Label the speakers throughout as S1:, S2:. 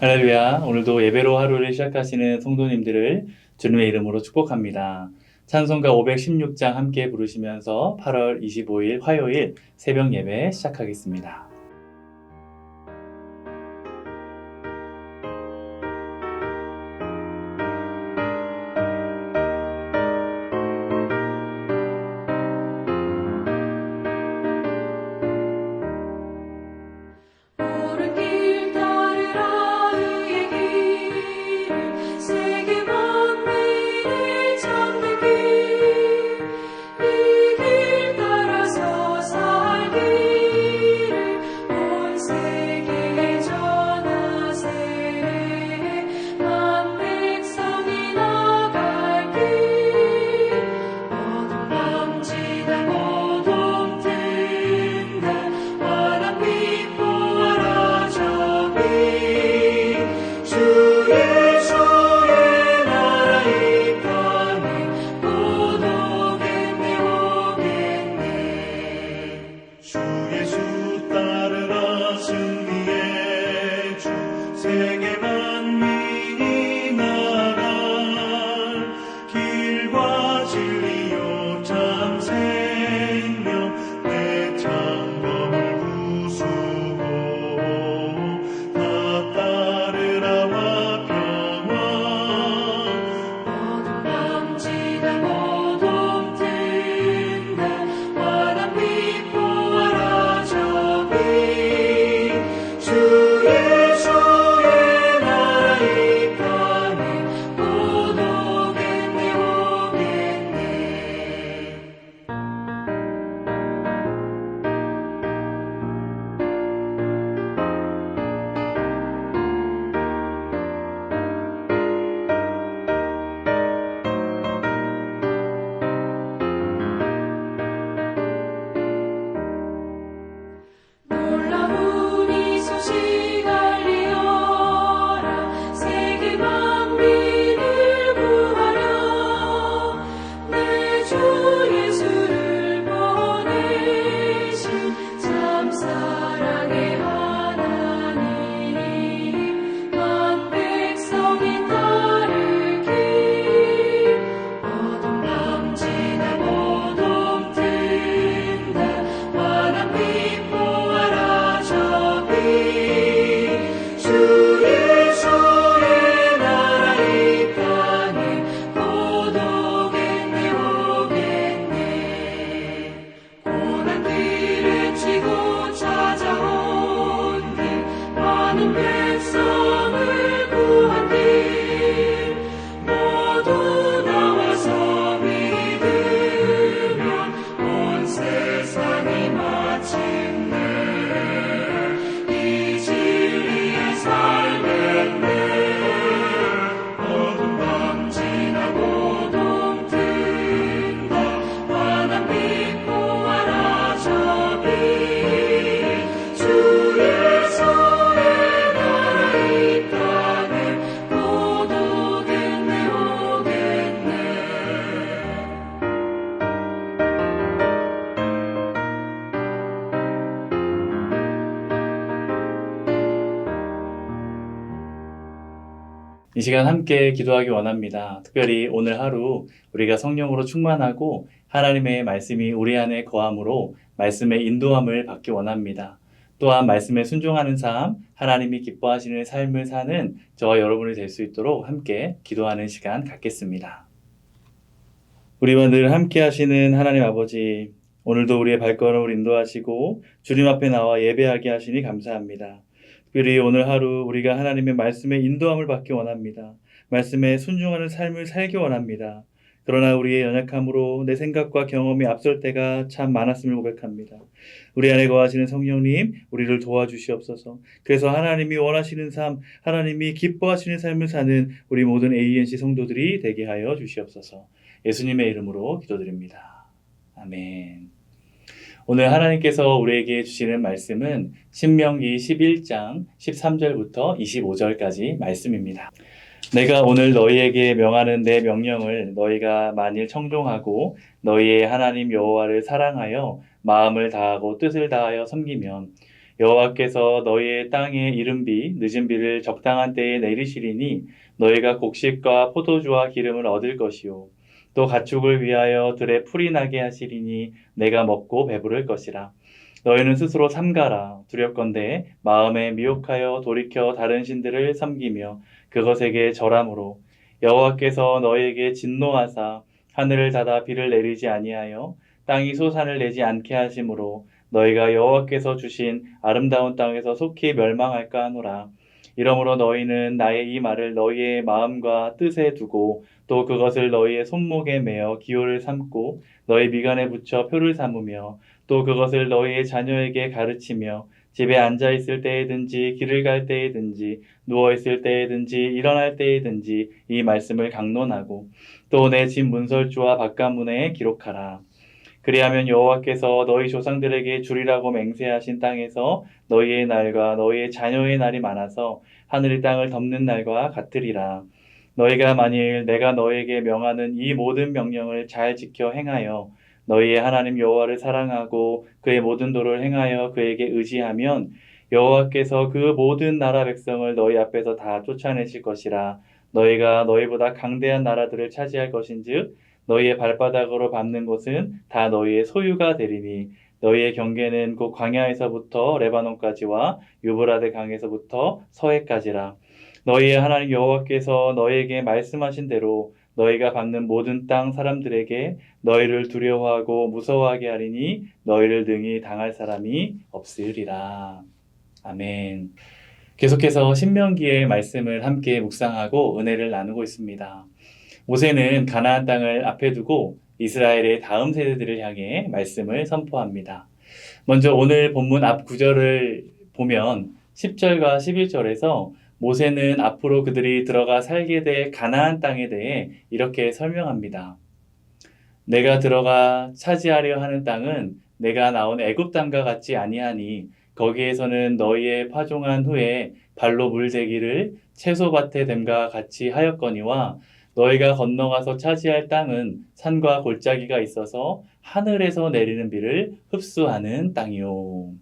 S1: 할렐루야. 오늘도 예배로 하루를 시작하시는 성도님들을 주님의 이름으로 축복합니다. 찬송가 516장 함께 부르시면서 8월 25일 화요일 새벽 예배 시작하겠습니다. 이 시간 함께 기도하기 원합니다. 특별히 오늘 하루 우리가 성령으로 충만하고 하나님의 말씀이 우리 안에 거함으로 말씀의 인도함을 받기 원합니다. 또한 말씀에 순종하는 삶, 하나님이 기뻐하시는 삶을 사는 저와 여러분이 될 수 있도록 함께 기도하는 시간 갖겠습니다. 우리와 늘 함께 하시는 하나님 아버지, 오늘도 우리의 발걸음을 인도하시고 주님 앞에 나와 예배하게 하시니 감사합니다. 특별히 오늘 하루 우리가 하나님의 말씀에 인도함을 받기 원합니다. 말씀에 순종하는 삶을 살기 원합니다. 그러나 우리의 연약함으로 내 생각과 경험이 앞설 때가 참 많았음을 고백합니다. 우리 안에 거하시는 성령님, 우리를 도와주시옵소서. 그래서 하나님이 원하시는 삶, 하나님이 기뻐하시는 삶을 사는 우리 모든 ANC 성도들이 되게 하여 주시옵소서. 예수님의 이름으로 기도드립니다. 아멘. 오늘 하나님께서 우리에게 주시는 말씀은 신명기 11장 13절부터 25절까지 말씀입니다. 내가 오늘 너희에게 명하는 내 명령을 너희가 만일 청종하고 너희의 하나님 여호와를 사랑하여 마음을 다하고 뜻을 다하여 섬기면 여호와께서 너희의 땅에 이른 비, 늦은 비를 적당한 때에 내리시리니 너희가 곡식과 포도주와 기름을 얻을 것이요. 또 가축을 위하여 들에 풀이 나게 하시리니 내가 먹고 배부를 것이라. 너희는 스스로 삼가라. 두렵건대 마음에 미혹하여 돌이켜 다른 신들을 섬기며 그것에게 절함으로 여호와께서 너희에게 진노하사 하늘을 닫아 비를 내리지 아니하여 땅이 소산을 내지 않게 하심으로 너희가 여호와께서 주신 아름다운 땅에서 속히 멸망할까 하노라. 이러므로 너희는 나의 이 말을 너희의 마음과 뜻에 두고 또 그것을 너희의 손목에 매어 기호를 삼고 너희 미간에 붙여 표를 삼으며 또 그것을 너희의 자녀에게 가르치며 집에 앉아 있을 때에든지 길을 갈 때에든지 누워 있을 때에든지 일어날 때에든지 이 말씀을 강론하고 또 내 집 문설주와 바깥문에 기록하라. 그리하면 여호와께서 너희 조상들에게 주리라고 맹세하신 땅에서 너희의 날과 너희의 자녀의 날이 많아서 하늘이 땅을 덮는 날과 같으리라. 너희가 만일 내가 너희에게 명하는 이 모든 명령을 잘 지켜 행하여 너희의 하나님 여호와를 사랑하고 그의 모든 도를 행하여 그에게 의지하면 여호와께서 그 모든 나라 백성을 너희 앞에서 다 쫓아내실 것이라. 너희가 너희보다 강대한 나라들을 차지할 것인즉 너희의 발바닥으로 밟는 곳은 다 너희의 소유가 되리니 너희의 경계는 곧 광야에서부터 레바논까지와 유브라데 강에서부터 서해까지라. 너희의 하나님 여호와께서 너희에게 말씀하신 대로 너희가 밟는 모든 땅 사람들에게 너희를 두려워하고 무서워하게 하리니 너희를 능히 당할 사람이 없으리라. 아멘. 계속해서 신명기의 말씀을 함께 묵상하고 은혜를 나누고 있습니다. 모세는 가나안 땅을 앞에 두고 이스라엘의 다음 세대들을 향해 말씀을 선포합니다. 먼저 오늘 본문 앞 구절을 보면 10절과 11절에서 모세는 앞으로 그들이 들어가 살게 될 가나안 땅에 대해 이렇게 설명합니다. 내가 들어가 차지하려 하는 땅은 내가 나온 애굽 땅과 같지 아니하니 거기에서는 너희의 파종한 후에 발로 물대기를 채소밭에 됨과 같이 하였거니와 너희가 건너가서 차지할 땅은 산과 골짜기가 있어서 하늘에서 내리는 비를 흡수하는 땅이요.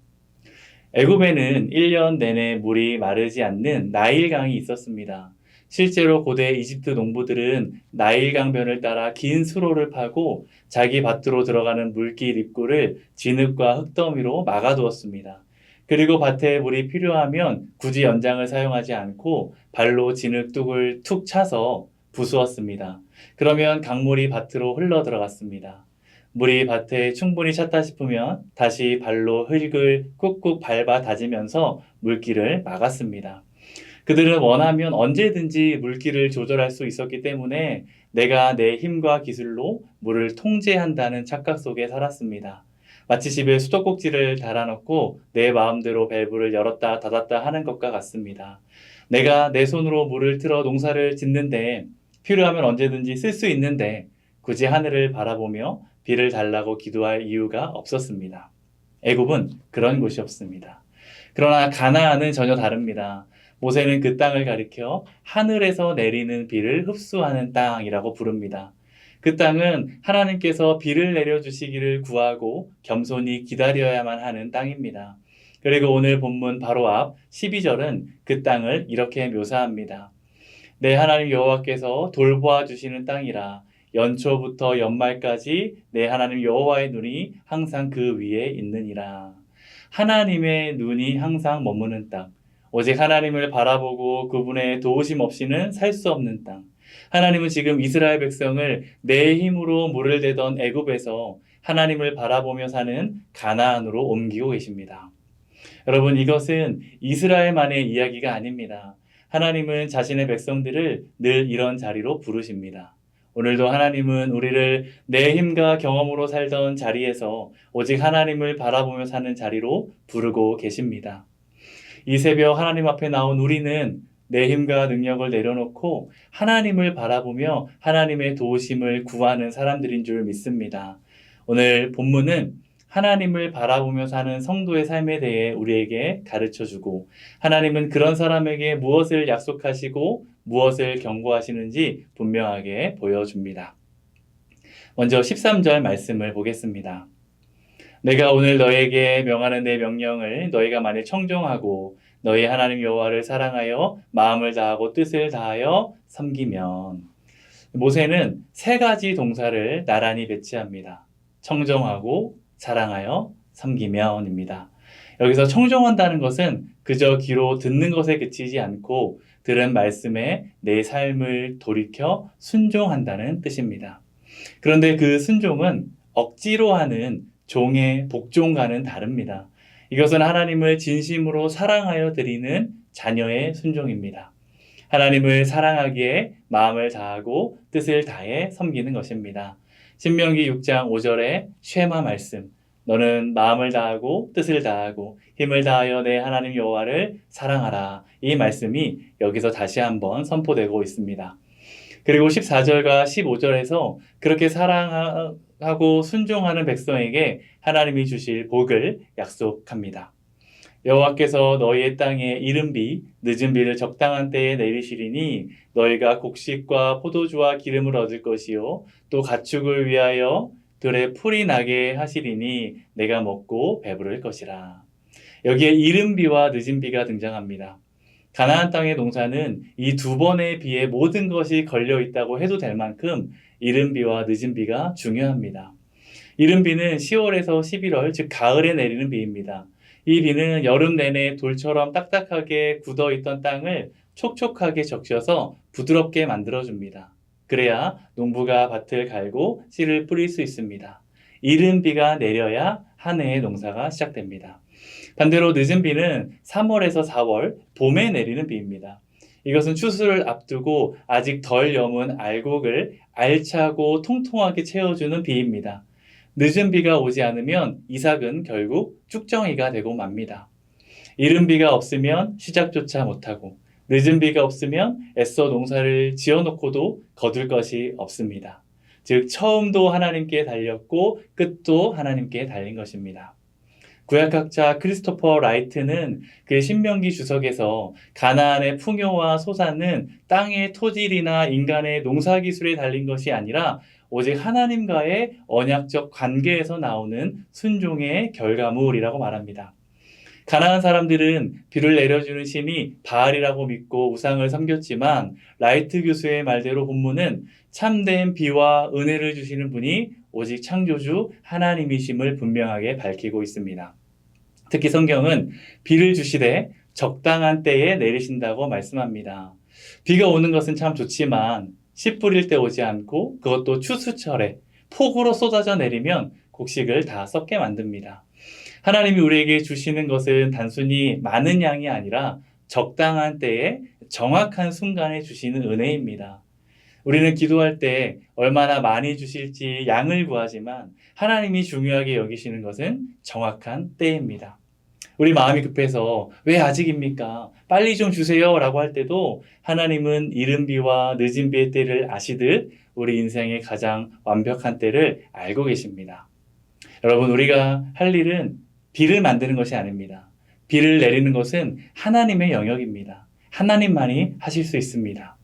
S1: 애굽에는 1년 내내 물이 마르지 않는 나일강이 있었습니다. 실제로 고대 이집트 농부들은 나일강변을 따라 긴 수로를 파고 자기 밭으로 들어가는 물길 입구를 진흙과 흙더미로 막아두었습니다. 그리고 밭에 물이 필요하면 굳이 연장을 사용하지 않고 발로 진흙 뚝을 툭 차서 부수었습니다. 그러면 강물이 밭으로 흘러 들어갔습니다. 물이 밭에 충분히 찼다 싶으면 다시 발로 흙을 꾹꾹 밟아 다지면서 물길을 막았습니다. 그들은 원하면 언제든지 물길을 조절할 수 있었기 때문에 내가 내 힘과 기술로 물을 통제한다는 착각 속에 살았습니다. 마치 집에 수도꼭지를 달아놓고 내 마음대로 밸브를 열었다 닫았다 하는 것과 같습니다. 내가 내 손으로 물을 틀어 농사를 짓는데 필요하면 언제든지 쓸 수 있는데 굳이 하늘을 바라보며 비를 달라고 기도할 이유가 없었습니다. 애굽은 그런 곳이 없습니다. 그러나 가나안은 전혀 다릅니다. 모세는 그 땅을 가리켜 하늘에서 내리는 비를 흡수하는 땅이라고 부릅니다. 그 땅은 하나님께서 비를 내려주시기를 구하고 겸손히 기다려야만 하는 땅입니다. 그리고 오늘 본문 바로 앞 12절은 그 땅을 이렇게 묘사합니다. 내 하나님 여호와께서 돌보아 주시는 땅이라. 연초부터 연말까지 내 하나님 여호와의 눈이 항상 그 위에 있느니라. 하나님의 눈이 항상 머무는 땅. 오직 하나님을 바라보고 그분의 도우심 없이는 살 수 없는 땅. 하나님은 지금 이스라엘 백성을 내 힘으로 물을 대던 애굽에서 하나님을 바라보며 사는 가나안으로 옮기고 계십니다. 여러분, 이것은 이스라엘만의 이야기가 아닙니다. 하나님은 자신의 백성들을 늘 이런 자리로 부르십니다. 오늘도 하나님은 우리를 내 힘과 경험으로 살던 자리에서 오직 하나님을 바라보며 사는 자리로 부르고 계십니다. 이 새벽 하나님 앞에 나온 우리는 내 힘과 능력을 내려놓고 하나님을 바라보며 하나님의 도우심을 구하는 사람들인 줄 믿습니다. 오늘 본문은 하나님을 바라보며 사는 성도의 삶에 대해 우리에게 가르쳐주고 하나님은 그런 사람에게 무엇을 약속하시고 무엇을 경고하시는지 분명하게 보여줍니다. 먼저 13절 말씀을 보겠습니다. 내가 오늘 너에게 명하는 내 명령을 너희가 만일 청종하고 너희 하나님 여호와를 사랑하여 마음을 다하고 뜻을 다하여 섬기면. 모세는 세 가지 동사를 나란히 배치합니다. 청정하고 사랑하여 섬기면입니다. 여기서 청정한다는 것은 그저 귀로 듣는 것에 그치지 않고 들은 말씀에 내 삶을 돌이켜 순종한다는 뜻입니다. 그런데 그 순종은 억지로 하는 종의 복종과는 다릅니다. 이것은 하나님을 진심으로 사랑하여 드리는 자녀의 순종입니다. 하나님을 사랑하기에 마음을 다하고 뜻을 다해 섬기는 것입니다. 신명기 6장 5절의 쉐마 말씀, 너는 마음을 다하고 뜻을 다하고 힘을 다하여 내 하나님 여호와를 사랑하라. 이 말씀이 여기서 다시 한번 선포되고 있습니다. 그리고 14절과 15절에서 그렇게 사랑하고 순종하는 백성에게 하나님이 주실 복을 약속합니다. 여호와께서 너희의 땅에 이른 비, 늦은 비를 적당한 때에 내리시리니 너희가 곡식과 포도주와 기름을 얻을 것이요 또 가축을 위하여 들에 풀이 나게 하시리니 내가 먹고 배부를 것이라. 여기에 이른 비와 늦은 비가 등장합니다. 가나안 땅의 농사는 이 두 번의 비에 모든 것이 걸려 있다고 해도 될 만큼 이른 비와 늦은 비가 중요합니다. 이른 비는 10월에서 11월, 즉 가을에 내리는 비입니다. 이 비는 여름 내내 돌처럼 딱딱하게 굳어있던 땅을 촉촉하게 적셔서 부드럽게 만들어줍니다. 그래야 농부가 밭을 갈고 씨를 뿌릴 수 있습니다. 이른 비가 내려야 한 해의 농사가 시작됩니다. 반대로 늦은 비는 3월에서 4월, 봄에 내리는 비입니다. 이것은 추수를 앞두고 아직 덜 여문 알곡을 알차고 통통하게 채워주는 비입니다. 늦은 비가 오지 않으면 이삭은 결국 쭉정이가 되고 맙니다. 이른 비가 없으면 시작조차 못하고 늦은 비가 없으면 애써 농사를 지어놓고도 거둘 것이 없습니다. 즉 처음도 하나님께 달렸고 끝도 하나님께 달린 것입니다. 구약학자 크리스토퍼 라이트는 그 신명기 주석에서 가나안의 풍요와 소산은 땅의 토질이나 인간의 농사기술에 달린 것이 아니라 오직 하나님과의 언약적 관계에서 나오는 순종의 결과물이라고 말합니다. 가나안 사람들은 비를 내려주는 신이 바알이라고 믿고 우상을 섬겼지만 라이트 교수의 말대로 본문은 참된 비와 은혜를 주시는 분이 오직 창조주 하나님이심을 분명하게 밝히고 있습니다. 특히 성경은 비를 주시되 적당한 때에 내리신다고 말씀합니다. 비가 오는 것은 참 좋지만 씨 뿌릴 때 오지 않고 그것도 추수철에 폭우로 쏟아져 내리면 곡식을 다 썩게 만듭니다. 하나님이 우리에게 주시는 것은 단순히 많은 양이 아니라 적당한 때에 정확한 순간에 주시는 은혜입니다. 우리는 기도할 때 얼마나 많이 주실지 양을 구하지만 하나님이 중요하게 여기시는 것은 정확한 때입니다. 우리 마음이 급해서 왜 아직입니까? 빨리 좀 주세요 라고 할 때도 하나님은 이른 비와 늦은 비의 때를 아시듯 우리 인생의 가장 완벽한 때를 알고 계십니다. 여러분, 우리가 할 일은 비를 만드는 것이 아닙니다. 비를 내리는 것은 하나님의 영역입니다. 하나님만이 하실 수 있습니다.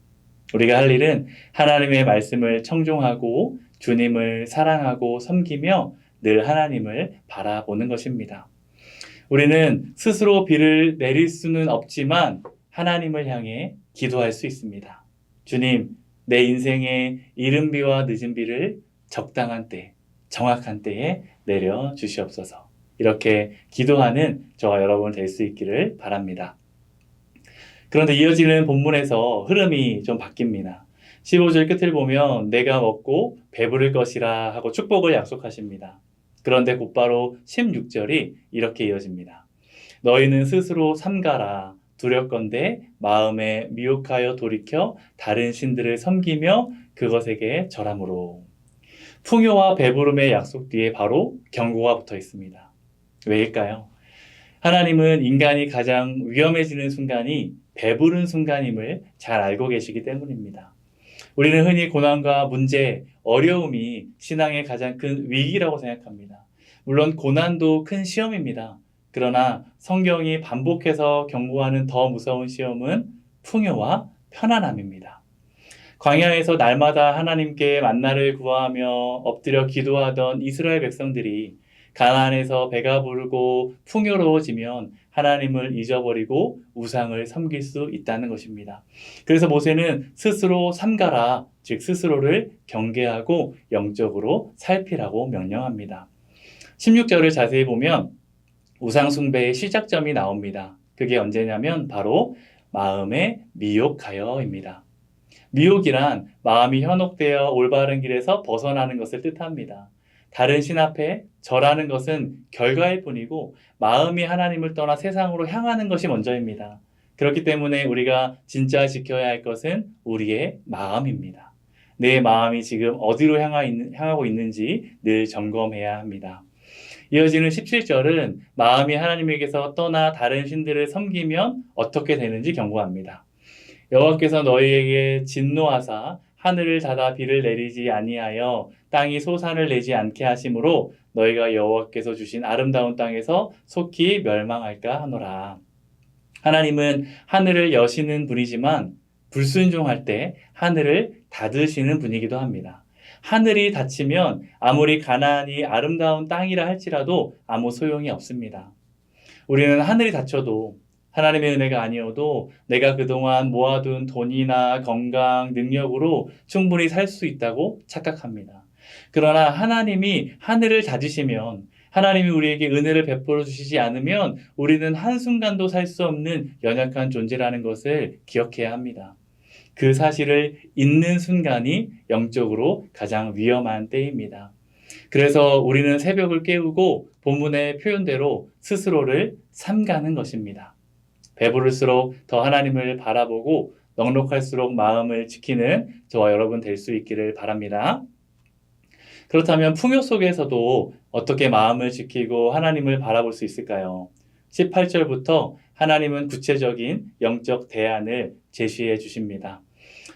S1: 우리가 할 일은 하나님의 말씀을 청종하고 주님을 사랑하고 섬기며 늘 하나님을 바라보는 것입니다. 우리는 스스로 비를 내릴 수는 없지만 하나님을 향해 기도할 수 있습니다. 주님, 내 인생의 이른 비와 늦은 비를 적당한 때, 정확한 때에 내려 주시옵소서. 이렇게 기도하는 저와 여러분 될 수 있기를 바랍니다. 그런데 이어지는 본문에서 흐름이 좀 바뀝니다. 15절 끝을 보면 내가 먹고 배부를 것이라 하고 축복을 약속하십니다. 그런데 곧바로 16절이 이렇게 이어집니다. 너희는 스스로 삼가라. 두렵건대 마음에 미혹하여 돌이켜 다른 신들을 섬기며 그것에게 절함으로. 풍요와 배부름의 약속 뒤에 바로 경고가 붙어 있습니다. 왜일까요? 하나님은 인간이 가장 위험해지는 순간이 배부른 순간임을 잘 알고 계시기 때문입니다. 우리는 흔히 고난과 문제, 어려움이 신앙의 가장 큰 위기라고 생각합니다. 물론 고난도 큰 시험입니다. 그러나 성경이 반복해서 경고하는 더 무서운 시험은 풍요와 편안함입니다. 광야에서 날마다 하나님께 만나를 구하며 엎드려 기도하던 이스라엘 백성들이 가난해서 배가 부르고 풍요로워지면 하나님을 잊어버리고 우상을 섬길 수 있다는 것입니다. 그래서 모세는 스스로 삼가라, 즉 스스로를 경계하고 영적으로 살피라고 명령합니다. 16절을 자세히 보면 우상 숭배의 시작점이 나옵니다. 그게 언제냐면 바로 마음에 미혹하여입니다. 미혹이란 마음이 현혹되어 올바른 길에서 벗어나는 것을 뜻합니다. 다른 신 앞에 절하는 것은 결과일 뿐이고 마음이 하나님을 떠나 세상으로 향하는 것이 먼저입니다. 그렇기 때문에 우리가 진짜 지켜야 할 것은 우리의 마음입니다. 내 마음이 지금 어디로 향하고 있는지 늘 점검해야 합니다. 이어지는 17절은 마음이 하나님에게서 떠나 다른 신들을 섬기면 어떻게 되는지 경고합니다. 여호와께서 너희에게 진노하사 하늘을 닫아 비를 내리지 아니하여 땅이 소산을 내지 않게 하심으로 너희가 여호와께서 주신 아름다운 땅에서 속히 멸망할까 하노라. 하나님은 하늘을 여시는 분이지만 불순종할 때 하늘을 닫으시는 분이기도 합니다. 하늘이 닫히면 아무리 가나안이 아름다운 땅이라 할지라도 아무 소용이 없습니다. 우리는 하늘이 닫혀도 하나님의 은혜가 아니어도 내가 그동안 모아둔 돈이나 건강, 능력으로 충분히 살 수 있다고 착각합니다. 그러나 하나님이 하늘을 닫으시면, 하나님이 우리에게 은혜를 베풀어 주시지 않으면 우리는 한순간도 살 수 없는 연약한 존재라는 것을 기억해야 합니다. 그 사실을 잊는 순간이 영적으로 가장 위험한 때입니다. 그래서 우리는 새벽을 깨우고 본문의 표현대로 스스로를 삼가는 것입니다. 배부를수록 더 하나님을 바라보고 넉넉할수록 마음을 지키는 저와 여러분 될 수 있기를 바랍니다. 그렇다면 풍요 속에서도 어떻게 마음을 지키고 하나님을 바라볼 수 있을까요? 18절부터 하나님은 구체적인 영적 대안을 제시해 주십니다.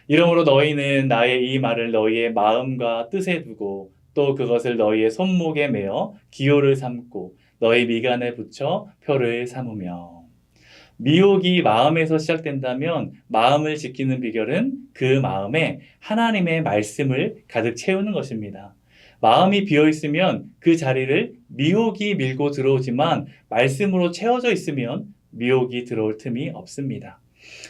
S1: 이러므로 너희는 나의 이 말을 너희의 마음과 뜻에 두고 또 그것을 너희의 손목에 매어 기호를 삼고 너희 미간에 붙여 표를 삼으며. 미혹이 마음에서 시작된다면 마음을 지키는 비결은 그 마음에 하나님의 말씀을 가득 채우는 것입니다. 마음이 비어있으면 그 자리를 미혹이 밀고 들어오지만 말씀으로 채워져 있으면 미혹이 들어올 틈이 없습니다.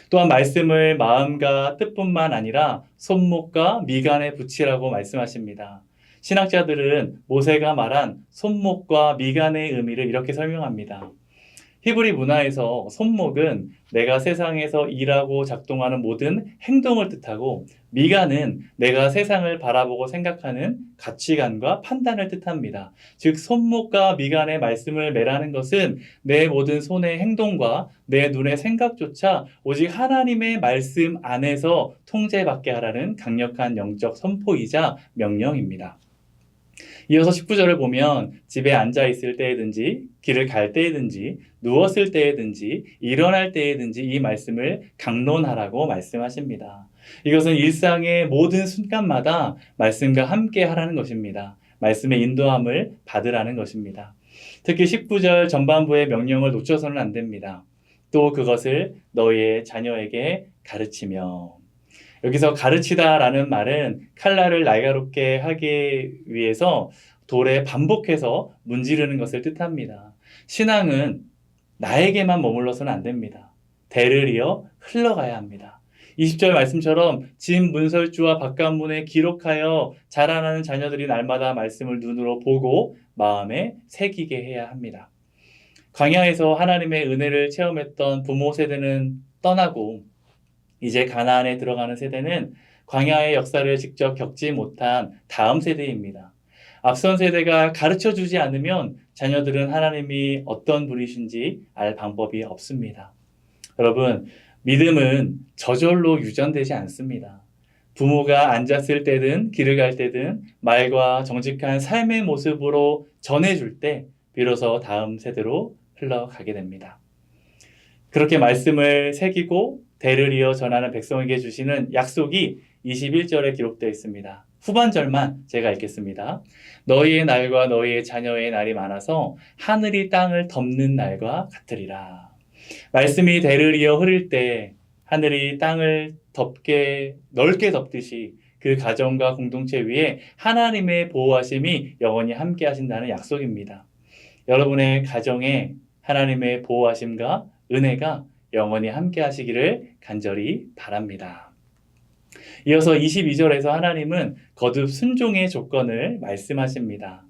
S1: 또한 말씀을 마음과 뜻뿐만 아니라 손목과 미간에 붙이라고 말씀하십니다. 신학자들은 모세가 말한 손목과 미간의 의미를 이렇게 설명합니다. 히브리 문화에서 손목은 내가 세상에서 일하고 작동하는 모든 행동을 뜻하고 미간은 내가 세상을 바라보고 생각하는 가치관과 판단을 뜻합니다. 즉 손목과 미간의 말씀을 매라는 것은 내 모든 손의 행동과 내 눈의 생각조차 오직 하나님의 말씀 안에서 통제받게 하라는 강력한 영적 선포이자 명령입니다. 이어서 19절을 보면 집에 앉아 있을 때에든지 길을 갈 때에든지 누웠을 때에든지 일어날 때에든지 이 말씀을 강론하라고 말씀하십니다. 이것은 일상의 모든 순간마다 말씀과 함께 하라는 것입니다. 말씀의 인도함을 받으라는 것입니다. 특히 19절 전반부의 명령을 놓쳐서는 안 됩니다. 또 그것을 너희의 자녀에게 가르치며. 여기서 가르치다라는 말은 칼날을 날카롭게 하기 위해서 돌에 반복해서 문지르는 것을 뜻합니다. 신앙은 나에게만 머물러서는 안 됩니다. 대를 이어 흘러가야 합니다. 20절 말씀처럼 집 문설주와 바깥문에 기록하여 자라나는 자녀들이 날마다 말씀을 눈으로 보고 마음에 새기게 해야 합니다. 광야에서 하나님의 은혜를 체험했던 부모 세대는 떠나고 이제 가나안에 들어가는 세대는 광야의 역사를 직접 겪지 못한 다음 세대입니다. 앞선 세대가 가르쳐주지 않으면 자녀들은 하나님이 어떤 분이신지 알 방법이 없습니다. 여러분, 믿음은 저절로 유전되지 않습니다. 부모가 앉았을 때든 길을 갈 때든 말과 정직한 삶의 모습으로 전해줄 때 비로소 다음 세대로 흘러가게 됩니다. 그렇게 말씀을 새기고 대를 이어 전하는 백성에게 주시는 약속이 21절에 기록되어 있습니다. 후반절만 제가 읽겠습니다. 너희의 날과 너희의 자녀의 날이 많아서 하늘이 땅을 덮는 날과 같으리라. 말씀이 대를 이어 흐를 때 하늘이 땅을 넓게 덮듯이 그 가정과 공동체 위에 하나님의 보호하심이 영원히 함께 하신다는 약속입니다. 여러분의 가정에 하나님의 보호하심과 은혜가 영원히 함께 하시기를 간절히 바랍니다. 이어서 22절에서 하나님은 거듭 순종의 조건을 말씀하십니다.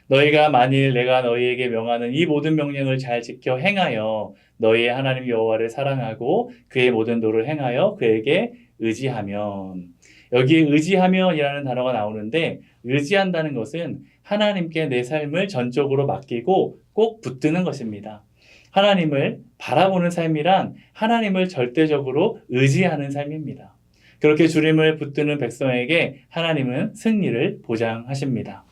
S1: 너희가 만일 내가 너희에게 명하는 이 모든 명령을 잘 지켜 행하여 너희의 하나님 여호와를 사랑하고 그의 모든 도를 행하여 그에게 의지하면, 여기에 의지하면이라는 단어가 나오는데, 의지한다는 것은 하나님께 내 삶을 전적으로 맡기고 꼭 붙드는 것입니다. 하나님을 바라보는 삶이란 하나님을 절대적으로 의지하는 삶입니다. 그렇게 주님을 붙드는 백성에게 하나님은 승리를 보장하십니다.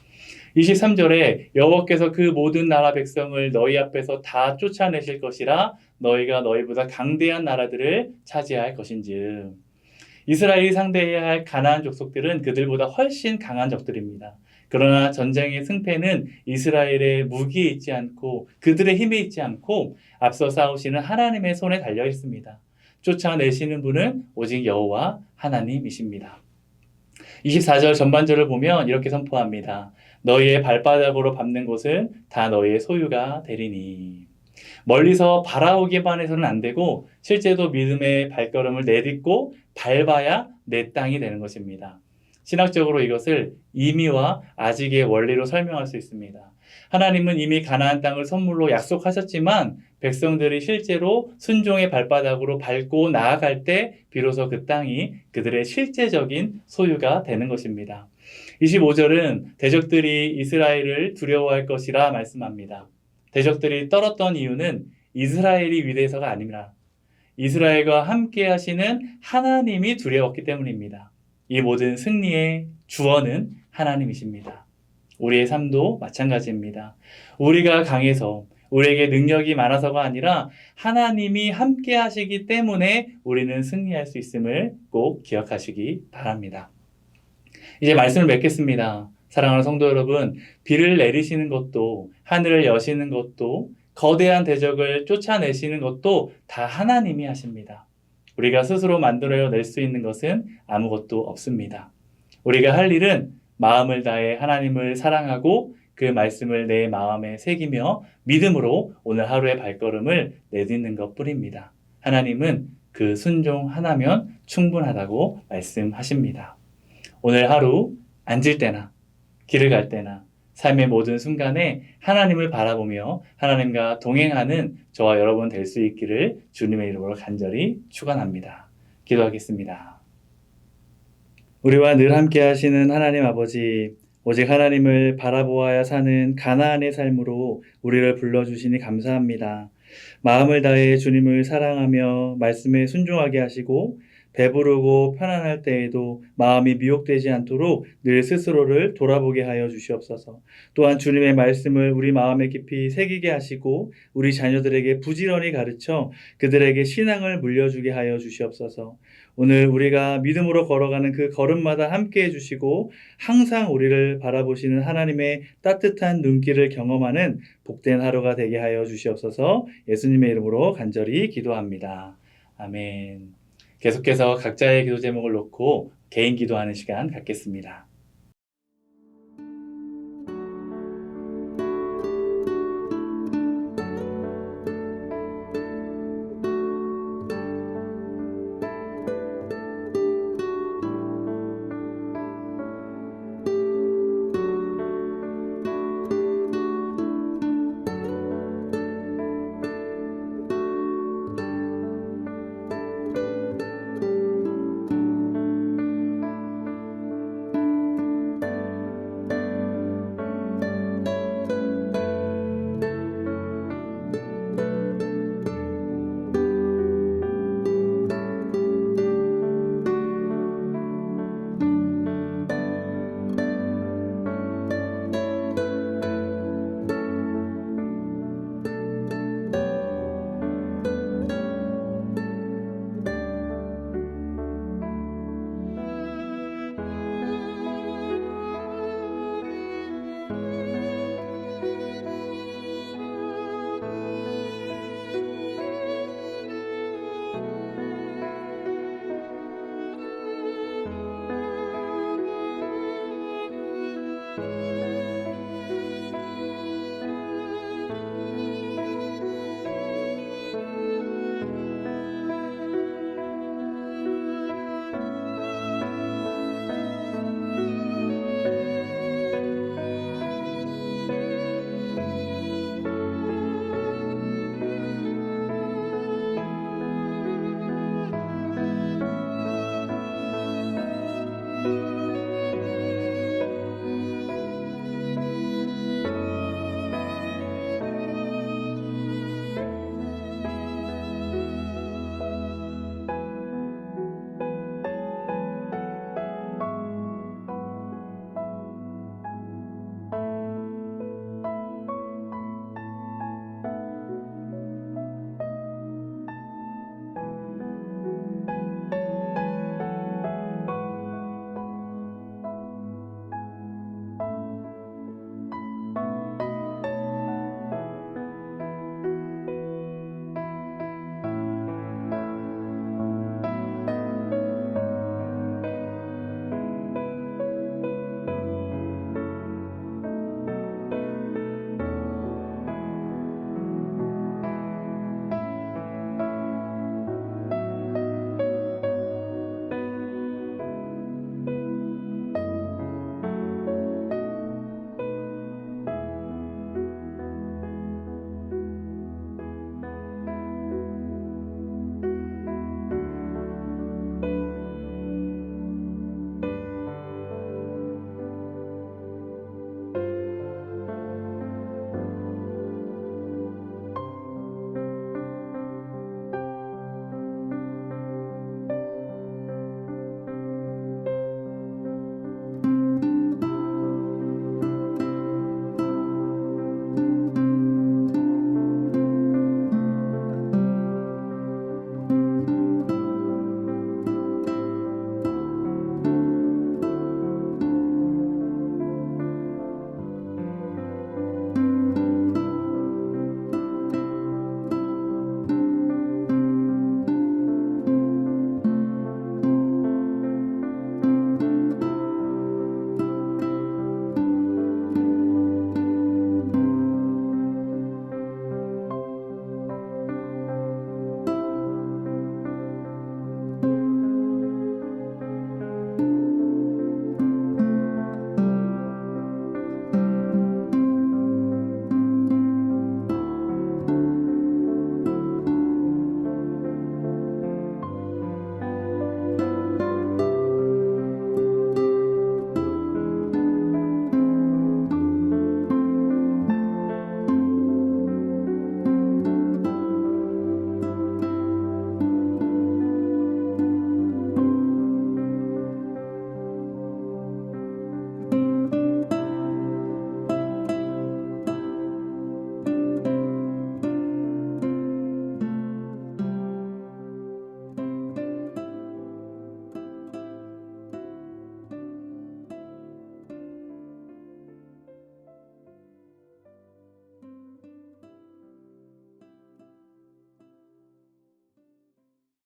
S1: 23절에 여호와께서 그 모든 나라 백성을 너희 앞에서 다 쫓아내실 것이라 너희가 너희보다 강대한 나라들을 차지할 것인즉, 이스라엘이 상대해야 할 가나안 족속들은 그들보다 훨씬 강한 적들입니다. 그러나 전쟁의 승패는 이스라엘의 무기에 있지 않고 그들의 힘에 있지 않고 앞서 싸우시는 하나님의 손에 달려 있습니다. 쫓아내시는 분은 오직 여호와 하나님이십니다. 24절 전반절을 보면 이렇게 선포합니다. 너희의 발바닥으로 밟는 곳은 다 너희의 소유가 되리니. 멀리서 바라보기만 해서는 안 되고 실제로 믿음의 발걸음을 내딛고 밟아야 내 땅이 되는 것입니다. 신학적으로 이것을 이미와 아직의 원리로 설명할 수 있습니다. 하나님은 이미 가나안 땅을 선물로 약속하셨지만 백성들이 실제로 순종의 발바닥으로 밟고 나아갈 때 비로소 그 땅이 그들의 실제적인 소유가 되는 것입니다. 25절은 대적들이 이스라엘을 두려워할 것이라 말씀합니다. 대적들이 떨었던 이유는 이스라엘이 위대해서가 아닙니다. 이스라엘과 함께 하시는 하나님이 두려웠기 때문입니다. 이 모든 승리의 주원은 하나님이십니다. 우리의 삶도 마찬가지입니다. 우리가 강해서, 우리에게 능력이 많아서가 아니라 하나님이 함께 하시기 때문에 우리는 승리할 수 있음을 꼭 기억하시기 바랍니다. 이제 말씀을 맺겠습니다. 사랑하는 성도 여러분, 비를 내리시는 것도, 하늘을 여시는 것도, 거대한 대적을 쫓아내시는 것도 다 하나님이 하십니다. 우리가 스스로 만들어낼 수 있는 것은 아무것도 없습니다. 우리가 할 일은 마음을 다해 하나님을 사랑하고 그 말씀을 내 마음에 새기며 믿음으로 오늘 하루의 발걸음을 내딛는 것뿐입니다. 하나님은 그 순종 하나면 충분하다고 말씀하십니다. 오늘 하루 앉을 때나 길을 갈 때나 삶의 모든 순간에 하나님을 바라보며 하나님과 동행하는 저와 여러분 될 수 있기를 주님의 이름으로 간절히 축원합니다. 기도하겠습니다. 우리와 늘 함께 하시는 하나님 아버지, 오직 하나님을 바라보아야 사는 가나안의 삶으로 우리를 불러주시니 감사합니다. 마음을 다해 주님을 사랑하며 말씀에 순종하게 하시고 배부르고 편안할 때에도 마음이 미혹되지 않도록 늘 스스로를 돌아보게 하여 주시옵소서. 또한 주님의 말씀을 우리 마음에 깊이 새기게 하시고 우리 자녀들에게 부지런히 가르쳐 그들에게 신앙을 물려주게 하여 주시옵소서. 오늘 우리가 믿음으로 걸어가는 그 걸음마다 함께 해주시고 항상 우리를 바라보시는 하나님의 따뜻한 눈길을 경험하는 복된 하루가 되게 하여 주시옵소서. 예수님의 이름으로 간절히 기도합니다. 아멘. 계속해서 각자의 기도 제목을 놓고 개인 기도하는 시간 갖겠습니다.